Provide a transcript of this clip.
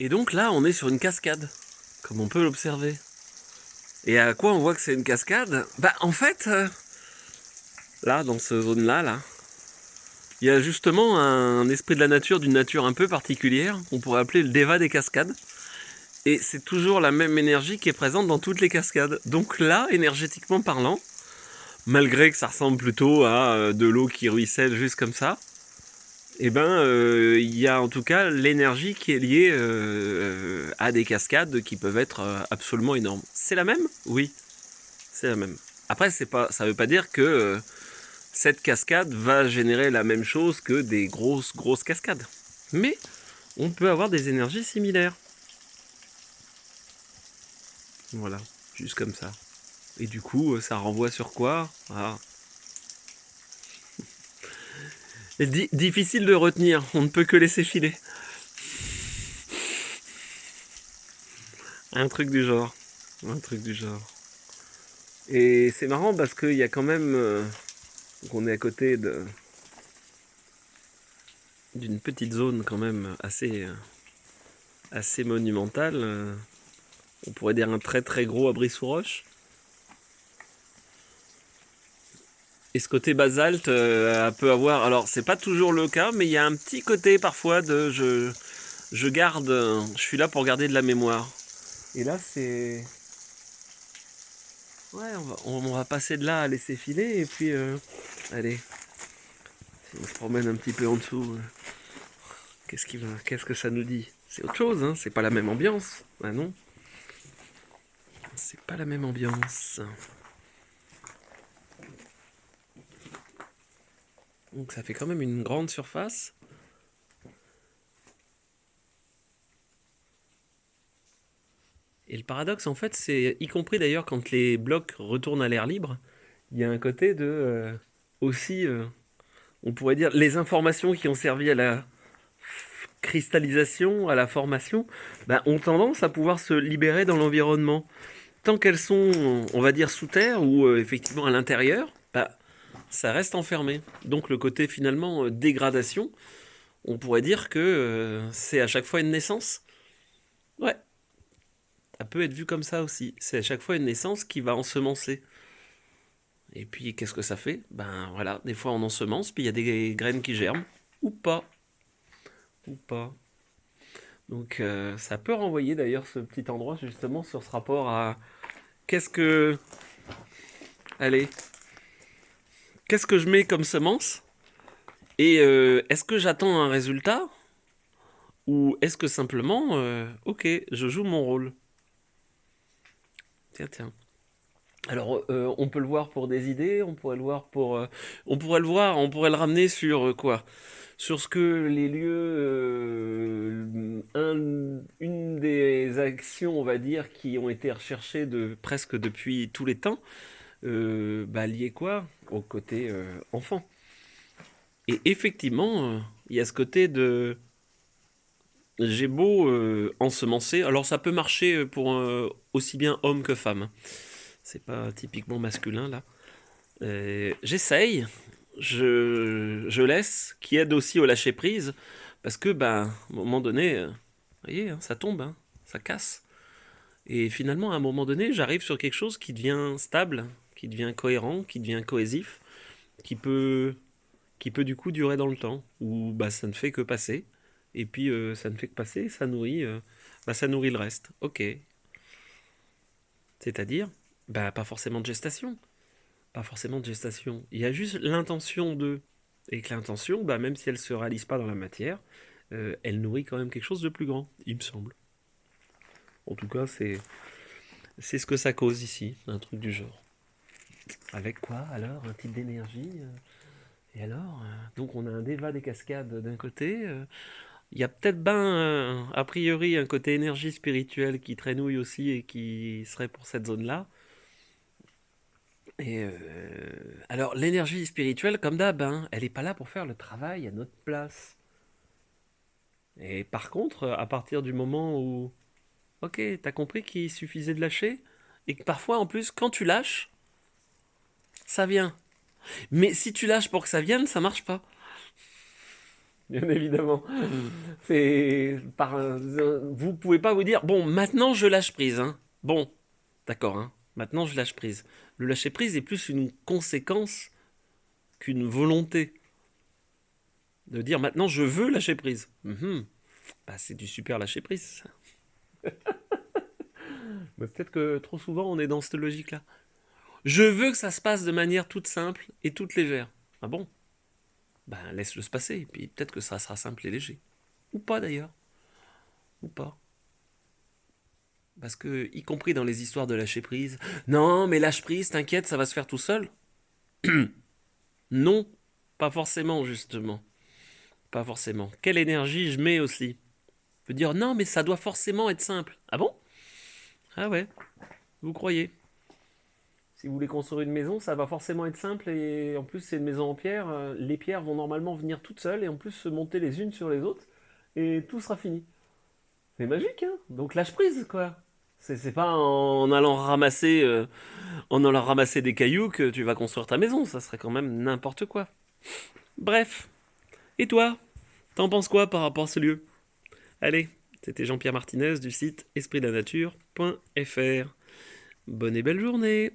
Et donc là, on est sur une cascade, comme on peut l'observer. Et à quoi on voit que c'est une cascade? Bah en fait, là, dans cette zone-là, là, il y a justement un esprit de la nature, d'une nature un peu particulière, qu'on pourrait appeler le déva des cascades. Et c'est toujours la même énergie qui est présente dans toutes les cascades. Donc là, énergétiquement parlant, malgré que ça ressemble plutôt à de l'eau qui ruisselle juste comme ça, eh ben, il y a en tout cas l'énergie qui est liée à des cascades qui peuvent être absolument énormes. C'est la même? Oui, c'est la même. Après, ça veut pas dire que cette cascade va générer la même chose que des grosses cascades. Mais on peut avoir des énergies similaires. Voilà, juste comme ça. Et du coup, ça renvoie sur quoi? Ah. Difficile de retenir, on ne peut que laisser filer. Un truc du genre. Un truc du genre. Et c'est marrant parce qu'il y a quand même... qu'on est à côté d'une petite zone quand même assez monumentale. On pourrait dire un très gros abri sous roche. Et ce côté basalte peut avoir... Alors c'est pas toujours le cas, mais il y a un petit côté parfois de... Je garde... je suis là pour garder de la mémoire. Et là c'est... Ouais, on va passer de là à laisser filer et puis... allez, si on se promène un petit peu en dessous... Qu'est-ce que ça nous dit? C'est autre chose, hein, c'est pas la même ambiance. Ah non, c'est pas la même ambiance. Donc ça fait quand même une grande surface. Et le paradoxe, en fait, c'est y compris d'ailleurs quand les blocs retournent à l'air libre, il y a un côté de aussi, on pourrait dire, les informations qui ont servi à la cristallisation, à la formation, ben, ont tendance à pouvoir se libérer dans l'environnement. Tant qu'elles sont, on va dire, sous terre ou effectivement à l'intérieur, bah, ça reste enfermé. Donc le côté finalement dégradation, on pourrait dire que c'est à chaque fois une naissance. Ouais, ça peut être vu comme ça aussi. C'est à chaque fois une naissance qui va ensemencer. Et puis qu'est-ce que ça fait? Ben voilà, des fois on ensemence, puis il y a des graines qui germent, ou pas, ou pas. Donc ça peut renvoyer d'ailleurs ce petit endroit justement sur ce rapport à qu'est-ce que... Allez, qu'est-ce que je mets comme semence? Et est-ce que j'attends un résultat? Ou est-ce que simplement, ok, je joue mon rôle? Tiens, tiens. Alors, on peut le voir pour des idées, on pourrait le voir pour... on pourrait le voir, on pourrait le ramener sur quoi? Sur ce que les lieux... une des actions, on va dire, qui ont été recherchées presque depuis tous les temps, bah, liées quoi? Au côté enfant. Et effectivement, il y a ce côté de... J'ai beau ensemencer, alors ça peut marcher pour aussi bien homme que femme. C'est pas typiquement masculin là. J'essaye, je laisse, qui aide aussi au lâcher prise, parce que ben, à un moment donné, vous voyez, hein, ça tombe, hein, ça casse. Et finalement, à un moment donné, j'arrive sur quelque chose qui devient stable, qui devient cohérent, qui devient cohésif, qui peut, qui peut du coup durer dans le temps, où bah, ça ne fait que passer. Et puis ça ne fait que passer, ça nourrit le reste. Ok. C'est-à-dire, bah, pas forcément de gestation. Pas forcément de gestation. Il y a juste l'intention de. Et que l'intention, bah, même si elle ne se réalise pas dans la matière, elle nourrit quand même quelque chose de plus grand, il me semble. En tout cas, c'est ce que ça cause ici, un truc du genre. Avec quoi alors? Un type d'énergie et alors donc on a un déva des cascades d'un côté. Il y a peut-être ben, a priori, un côté énergie spirituelle qui traînouille aussi et qui serait pour cette zone-là. Et alors, l'énergie spirituelle, comme d'hab, hein, elle n'est pas là pour faire le travail à notre place. Et par contre, à partir du moment où, ok, t'as compris qu'il suffisait de lâcher, et que parfois, en plus, quand tu lâches, ça vient. Mais si tu lâches pour que ça vienne, ça marche pas. bien évidemment. Vous pouvez pas vous dire, bon, maintenant je lâche prise, hein. Bon, d'accord, hein. Maintenant je lâche prise. Le lâcher prise est plus une conséquence qu'une volonté. De dire, maintenant je veux lâcher prise. Bah, c'est du super lâcher prise. Mais peut-être que trop souvent on est dans cette logique-là. Je veux que ça se passe de manière toute simple et toute légère. Ah bon? Ben laisse-le se passer, et puis peut-être que ça sera simple et léger. Ou pas d'ailleurs. Ou pas. Parce que, y compris dans les histoires de lâcher prise, non, mais lâche prise, t'inquiète, ça va se faire tout seul. Non, pas forcément, justement. Pas forcément. Quelle énergie je mets aussi? Je veux dire, non, mais ça doit forcément être simple. Ah bon? Ah ouais, vous croyez? Si vous voulez construire une maison, ça va forcément être simple et en plus c'est une maison en pierre. Les pierres vont normalement venir toutes seules et en plus se monter les unes sur les autres et tout sera fini. C'est magique, hein? Donc lâche prise, quoi. C'est pas en allant ramasser des cailloux que tu vas construire ta maison. Ça serait quand même n'importe quoi. Bref. Et toi? T'en penses quoi par rapport à ce lieu? Allez, c'était Jean-Pierre Martinez du site espritdanature.fr. Bonne et belle journée!